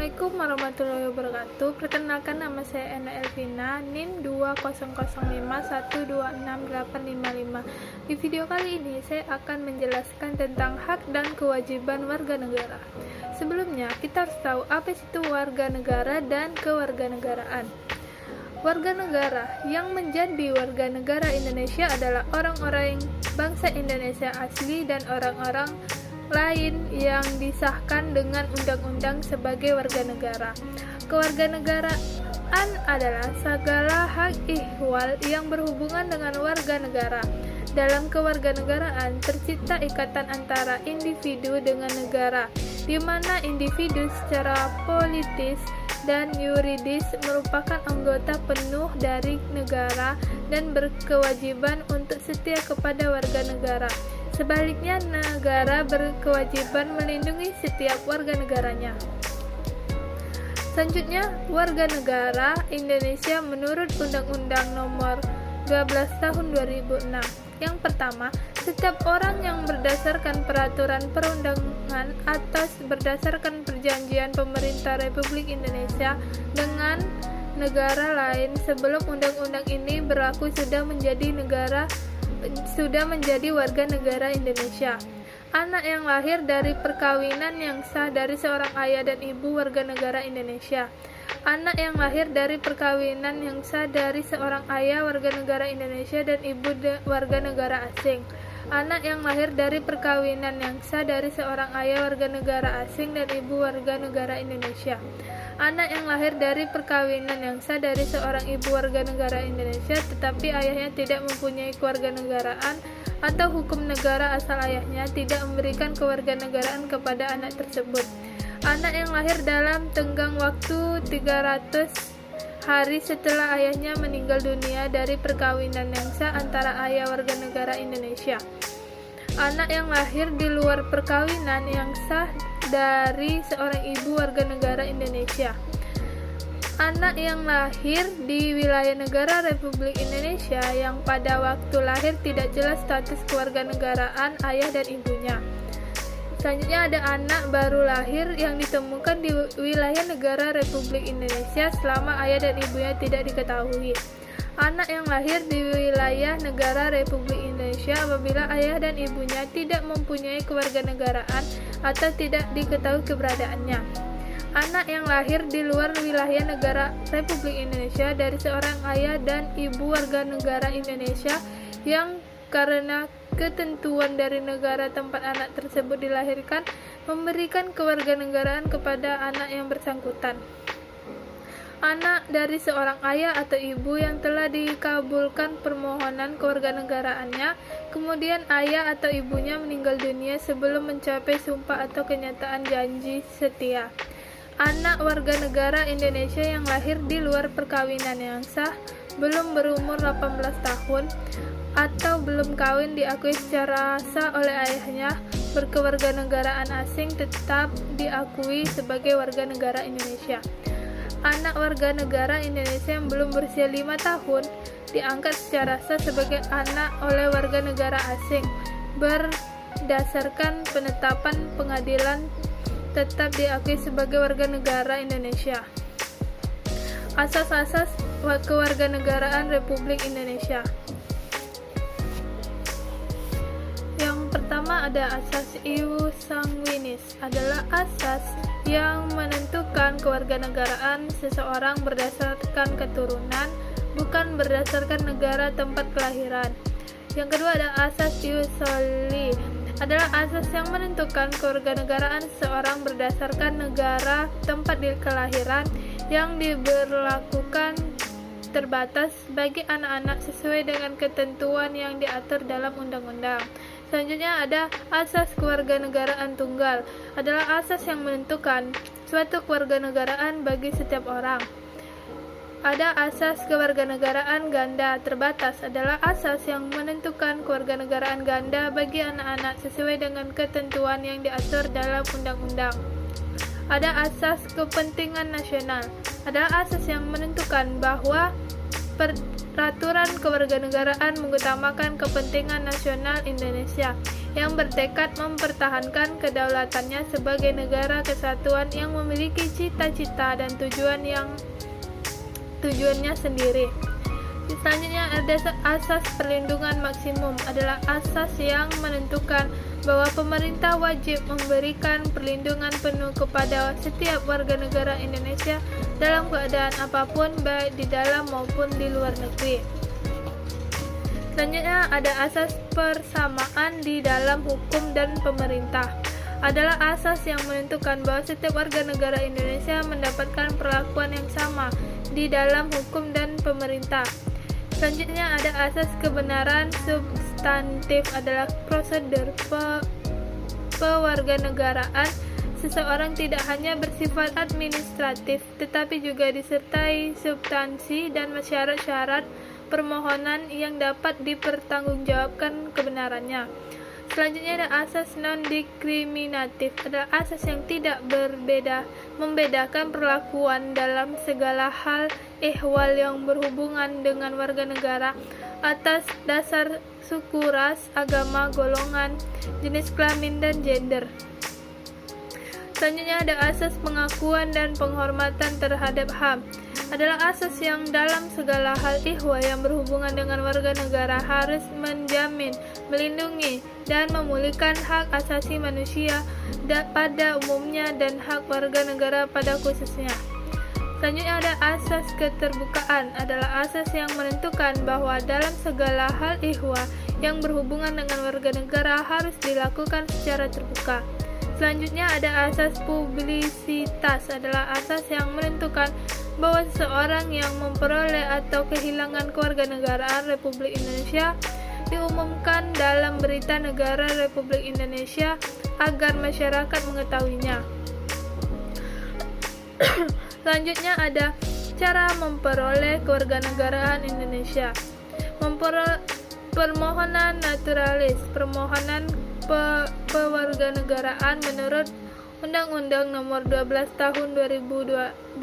Assalamualaikum warahmatullahi wabarakatuh. Perkenalkan, nama saya Ena Elvina, NIM 20051512685. Di video kali ini saya akan menjelaskan tentang hak dan kewajiban warga negara. Sebelumnya, kita harus tahu apa itu warga negara dan kewarganegaraan. Warga negara yang menjadi warga negara Indonesia adalah orang-orang bangsa Indonesia asli dan orang-orang lain yang disahkan dengan undang-undang sebagai warga negara. Kewarganegaraan adalah segala hak ihwal yang berhubungan dengan warga negara. Dalam kewarganegaraan tercipta ikatan antara individu dengan negara, di mana individu secara politis dan yuridis merupakan anggota penuh dari negara dan berkewajiban untuk setia kepada warga negara. Sebaliknya, negara berkewajiban melindungi setiap warga negaranya. Selanjutnya, warga negara Indonesia menurut Undang-Undang Nomor 12 Tahun 2006. Yang pertama, setiap orang yang berdasarkan peraturan perundangan atau berdasarkan perjanjian pemerintah Republik Indonesia dengan negara lain sebelum undang-undang ini berlaku sudah menjadi warga negara Indonesia. Anak yang lahir dari perkawinan yang sah dari seorang ayah dan ibu warga negara Indonesia. Anak yang lahir dari perkawinan yang sah dari seorang ayah warga negara Indonesia dan ibu warga negara asing. Anak yang lahir dari perkawinan yang sah dari seorang ayah warga negara asing dan ibu warga negara Indonesia. Anak yang lahir dari perkawinan yang sah dari seorang ibu warga negara Indonesia tetapi ayahnya tidak mempunyai kewarganegaraan atau hukum negara asal ayahnya tidak memberikan kewarganegaraan kepada anak tersebut. Anak yang lahir dalam tenggang waktu 300 hari setelah ayahnya meninggal dunia dari perkawinan yang sah antara ayah warga negara Indonesia. Anak yang lahir di luar perkawinan yang sah dari seorang ibu warga negara Indonesia. Anak yang lahir di wilayah negara Republik Indonesia yang pada waktu lahir tidak jelas status kewarganegaraan ayah dan ibunya. Selanjutnya ada anak baru lahir yang ditemukan di wilayah negara Republik Indonesia selama ayah dan ibunya tidak diketahui. Anak yang lahir di wilayah negara Republik Indonesia apabila ayah dan ibunya tidak mempunyai kewarganegaraan atau tidak diketahui keberadaannya. Anak yang lahir di luar wilayah negara Republik Indonesia dari seorang ayah dan ibu warga negara Indonesia yang karena ketentuan dari negara tempat anak tersebut dilahirkan memberikan kewarganegaraan kepada anak yang bersangkutan. Anak dari seorang ayah atau ibu yang telah dikabulkan permohonan kewarganegaraannya, kemudian ayah atau ibunya meninggal dunia sebelum mencapai sumpah atau kenyataan janji setia. Anak warga negara Indonesia yang lahir di luar perkawinan yang sah, belum berumur 18 tahun, atau belum kawin diakui secara sah oleh ayahnya, berkewarganegaraan asing tetap diakui sebagai warga negara Indonesia. Anak warga negara Indonesia yang belum berusia 5 tahun diangkat secara sah sebagai anak oleh warga negara asing berdasarkan penetapan pengadilan tetap diakui sebagai warga negara Indonesia. Asas-asas kewarganegaraan Republik Indonesia. Yang pertama ada asas ius sanguinis, adalah asas yang menentukan kewarganegaraan seseorang berdasarkan keturunan, bukan berdasarkan negara tempat kelahiran. Yang kedua ada asas ius soli, adalah asas yang menentukan kewarganegaraan seseorang berdasarkan negara tempat kelahiran yang diberlakukan terbatas bagi anak-anak sesuai dengan ketentuan yang diatur dalam undang-undang. Selanjutnya ada asas kewarganegaraan tunggal, adalah asas yang menentukan suatu kewarganegaraan bagi setiap orang. Ada asas kewarganegaraan ganda terbatas, adalah asas yang menentukan kewarganegaraan ganda bagi anak-anak sesuai dengan ketentuan yang diatur dalam undang-undang. Ada asas kepentingan nasional, adalah asas yang menentukan bahwa peraturan kewarganegaraan mengutamakan kepentingan nasional Indonesia. yang bertekad mempertahankan kedaulatannya sebagai negara kesatuan yang memiliki cita-cita dan tujuannya sendiri. Selanjutnya ada asas perlindungan maksimum, adalah asas yang menentukan bahwa pemerintah wajib memberikan perlindungan penuh kepada setiap warga negara Indonesia dalam keadaan apapun, baik di dalam maupun di luar negeri. Selanjutnya ada asas persamaan di dalam hukum dan pemerintah, adalah asas yang menentukan bahwa setiap warga negara Indonesia mendapatkan perlakuan yang sama di dalam hukum dan pemerintah. Selanjutnya ada asas kebenaran substantif, adalah prosedur pewarganegaraan seseorang tidak hanya bersifat administratif tetapi juga disertai substansi dan syarat-syarat permohonan yang dapat dipertanggungjawabkan kebenarannya. Selanjutnya ada asas non-diskriminatif, adalah asas yang tidak membedakan perlakuan dalam segala hal ehwal yang berhubungan dengan warga negara atas dasar suku, ras, agama, golongan, jenis kelamin, dan gender. Selanjutnya ada asas pengakuan dan penghormatan terhadap HAM, adalah asas yang dalam segala hal ihwa yang berhubungan dengan warga negara harus menjamin, melindungi, dan memulihkan hak asasi manusia pada umumnya dan hak warga negara pada khususnya. Selanjutnya ada asas keterbukaan, adalah asas yang menentukan bahwa dalam segala hal ihwa yang berhubungan dengan warga negara harus dilakukan secara terbuka. Selanjutnya ada asas publisitas, adalah asas yang menentukan bahwa seseorang yang memperoleh atau kehilangan kewarganegaraan Republik Indonesia diumumkan dalam berita negara Republik Indonesia agar masyarakat mengetahuinya. Selanjutnya ada cara memperoleh kewarganegaraan Indonesia. Permohonan naturalis, permohonan pewarganegaraan menurut Undang-Undang Nomor 12 Tahun 2006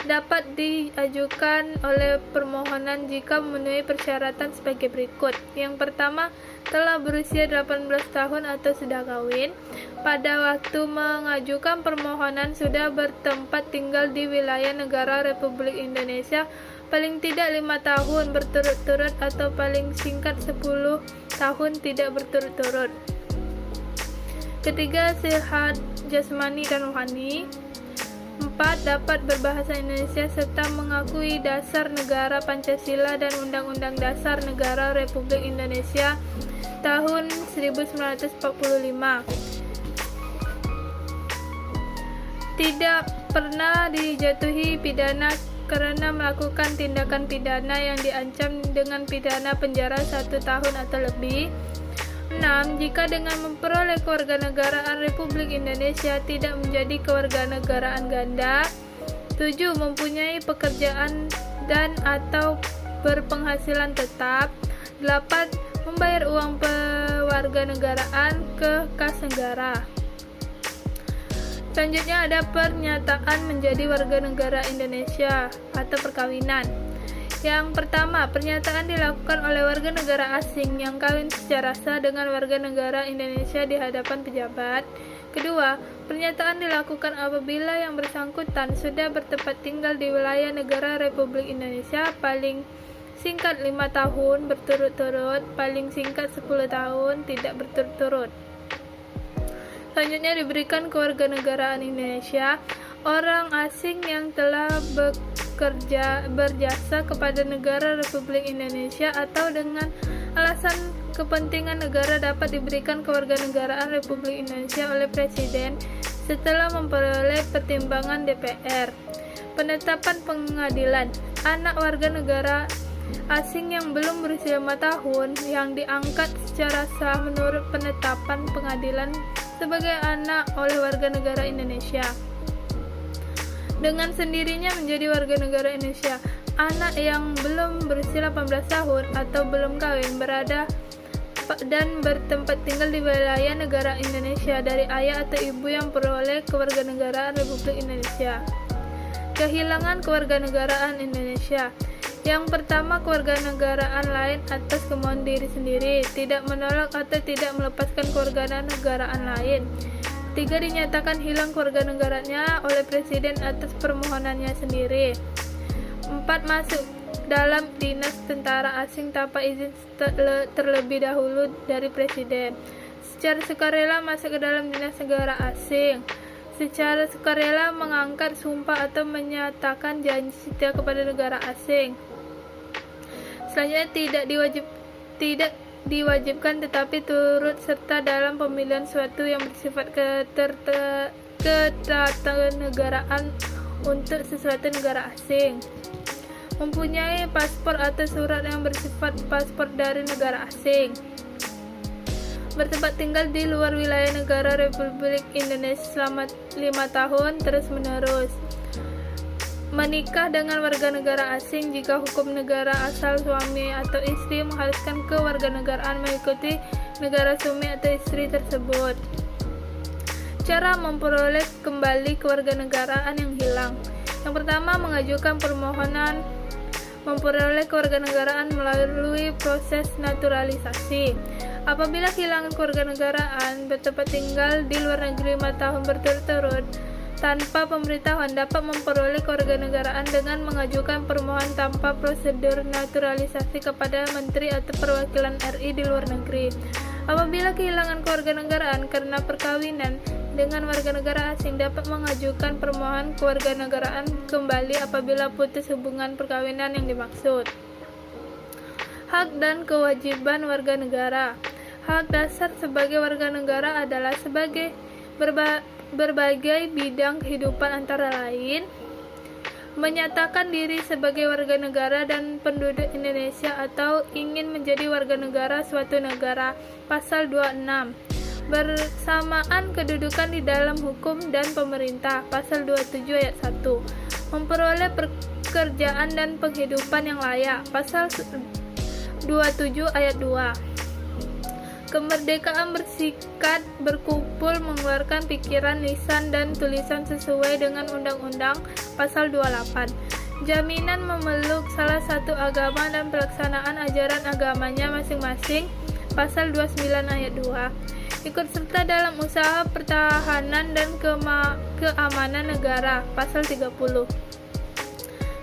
dapat diajukan oleh permohonan jika memenuhi persyaratan sebagai berikut. Yang pertama, telah berusia 18 tahun atau sudah kawin. Pada waktu mengajukan permohonan sudah bertempat tinggal di wilayah negara Republik Indonesia paling tidak 5 tahun berturut-turut atau paling singkat 10 tahun tidak berturut-turut. Ketiga, sehat jasmani dan rohani. 4. Dapat berbahasa Indonesia serta mengakui dasar negara Pancasila dan Undang-Undang Dasar Negara Republik Indonesia tahun 1945. Tidak pernah dijatuhi pidana karena melakukan tindakan pidana yang diancam dengan pidana penjara 1 tahun atau lebih. 6. Jika dengan memperoleh kewarganegaraan Republik Indonesia tidak menjadi kewarganegaraan ganda. 7. Mempunyai pekerjaan dan atau berpenghasilan tetap. 8. Membayar uang kewarganegaraan ke kas negara. Selanjutnya ada pernyataan menjadi warga negara Indonesia atau perkawinan. Yang pertama, pernyataan dilakukan oleh warga negara asing yang kawin secara sah dengan warga negara Indonesia di hadapan pejabat. Kedua, pernyataan dilakukan apabila yang bersangkutan sudah bertempat tinggal di wilayah negara Republik Indonesia paling singkat 5 tahun berturut-turut, paling singkat 10 tahun tidak berturut-turut. Selanjutnya diberikan kewarganegaraan Indonesia orang asing yang telah berjasa kepada negara Republik Indonesia atau dengan alasan kepentingan negara dapat diberikan kewarganegaraan Republik Indonesia oleh Presiden setelah memperoleh pertimbangan DPR. Penetapan pengadilan, anak warga negara asing yang belum berusia 5 tahun yang diangkat secara sah menurut penetapan pengadilan sebagai anak oleh warga negara Indonesia dengan sendirinya menjadi warga negara Indonesia. Anak yang belum berusia 18 tahun atau belum kawin berada dan bertempat tinggal di wilayah negara Indonesia dari ayah atau ibu yang peroleh kewarganegaraan Republik Indonesia. Kehilangan kewarganegaraan Indonesia. Yang pertama, kewarganegaraan lain atas kemauan diri sendiri, tidak menolak atau tidak melepaskan kewarganegaraan lain. 3. Dinyatakan hilang kewarganegaraannya oleh presiden atas permohonannya sendiri. 4. Masuk dalam dinas tentara asing tanpa izin terlebih dahulu dari presiden. Secara sukarela masuk ke dalam dinas negara asing. Secara sukarela mengangkat sumpah atau menyatakan janji setia kepada negara asing. Selanjutnya, tidak diwajibkan tetapi turut serta dalam pemilihan suatu yang bersifat ketatanegaraan untuk sesuatu negara asing. Mempunyai paspor atau surat yang bersifat paspor dari negara asing. Bertempat tinggal di luar wilayah negara Republik Indonesia selama 5 tahun terus-menerus. Menikah dengan warga negara asing jika hukum negara asal suami atau istri mengharuskan kewarganegaraan mengikuti negara suami atau istri tersebut. Cara memperoleh kembali kewarganegaraan yang hilang. Yang pertama, mengajukan permohonan memperoleh kewarganegaraan melalui proses naturalisasi. Apabila kehilangan kewarganegaraan, bertempat tinggal di luar negeri 5 tahun berturut-turut tanpa pemberitahuan, dapat memperoleh kewarganegaraan dengan mengajukan permohonan tanpa prosedur naturalisasi kepada Menteri atau Perwakilan RI di luar negeri. Apabila kehilangan kewarganegaraan karena perkawinan dengan warga negara asing, dapat mengajukan permohonan kewarganegaraan kembali apabila putus hubungan perkawinan yang dimaksud. Hak dan kewajiban warga negara. Hak dasar sebagai warga negara adalah sebagai berbagai bidang kehidupan, antara lain menyatakan diri sebagai warga negara dan penduduk Indonesia atau ingin menjadi warga negara suatu negara, pasal 26. Bersamaan kedudukan di dalam hukum dan pemerintah, pasal 27 ayat 1. Memperoleh pekerjaan dan penghidupan yang layak, pasal 27 ayat 2. Kemerdekaan bersikap, berkumpul, mengeluarkan pikiran, lisan, dan tulisan sesuai dengan Undang-Undang Pasal 28. Jaminan memeluk salah satu agama dan pelaksanaan ajaran agamanya masing-masing, Pasal 29 ayat 2. Ikut serta dalam usaha pertahanan dan keamanan negara, Pasal 30.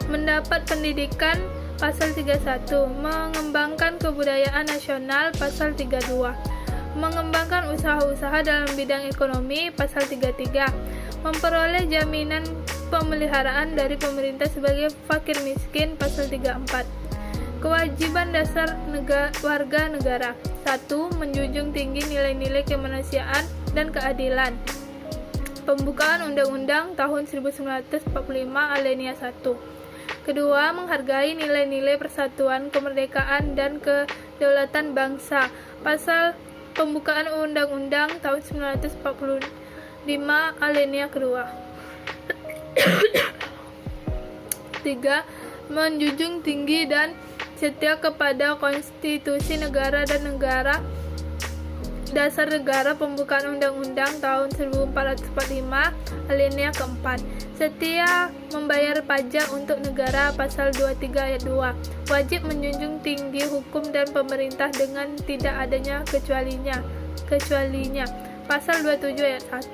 Mendapat pendidikan, Pasal 31. Mengembangkan kebudayaan nasional, Pasal 32. Mengembangkan usaha-usaha dalam bidang ekonomi, Pasal 33. Memperoleh jaminan pemeliharaan dari pemerintah sebagai fakir miskin, Pasal 34. Kewajiban dasar warga negara. 1. Menjunjung tinggi nilai-nilai kemanusiaan dan keadilan. Pembukaan Undang-Undang tahun 1945 alinea 1. Kedua, menghargai nilai-nilai persatuan, kemerdekaan, dan kedaulatan bangsa. Pasal pembukaan Undang-Undang tahun 1945 alinea kedua. 3. Menjunjung tinggi dan setia kepada konstitusi negara dan negara dasar negara. Pembukaan Undang-Undang tahun 1445 alinea keempat. Setia membayar pajak untuk negara, pasal 23 ayat 2. Wajib menjunjung tinggi hukum dan pemerintah dengan tidak adanya kecualinya, pasal 27 ayat 1.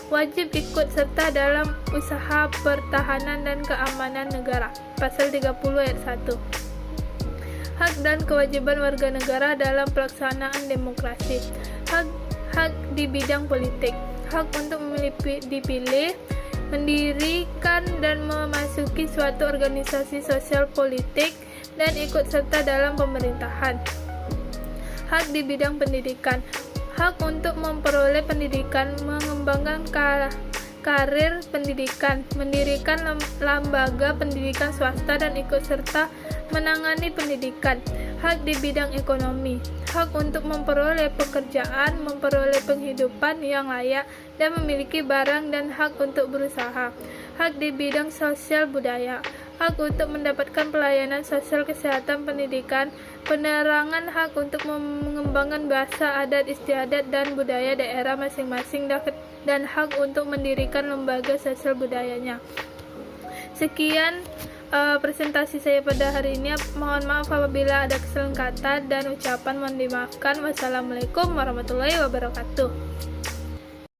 Wajib ikut serta dalam usaha pertahanan dan keamanan negara, pasal 30 ayat 1. Hak dan kewajiban warga negara dalam pelaksanaan demokrasi. Hak di bidang politik. Hak untuk dipilih, mendirikan dan memasuki suatu organisasi sosial politik, dan ikut serta dalam pemerintahan. Hak di bidang pendidikan. Hak untuk memperoleh pendidikan, mengembangkan karir pendidikan, mendirikan lembaga pendidikan swasta, dan ikut serta menangani pendidikan. Hak di bidang ekonomi. Hak untuk memperoleh pekerjaan, memperoleh penghidupan yang layak, dan memiliki barang, dan hak untuk berusaha. Hak di bidang sosial budaya. Hak untuk mendapatkan pelayanan sosial, kesehatan, pendidikan, penerangan. Hak untuk mengembangkan bahasa, adat istiadat, dan budaya daerah masing-masing, dan hak untuk mendirikan lembaga sosial budayanya. Sekian presentasi saya pada hari ini. Mohon maaf apabila ada kesalahan kata dan ucapan, mohon dimaafkan. Wassalamualaikum warahmatullahi wabarakatuh.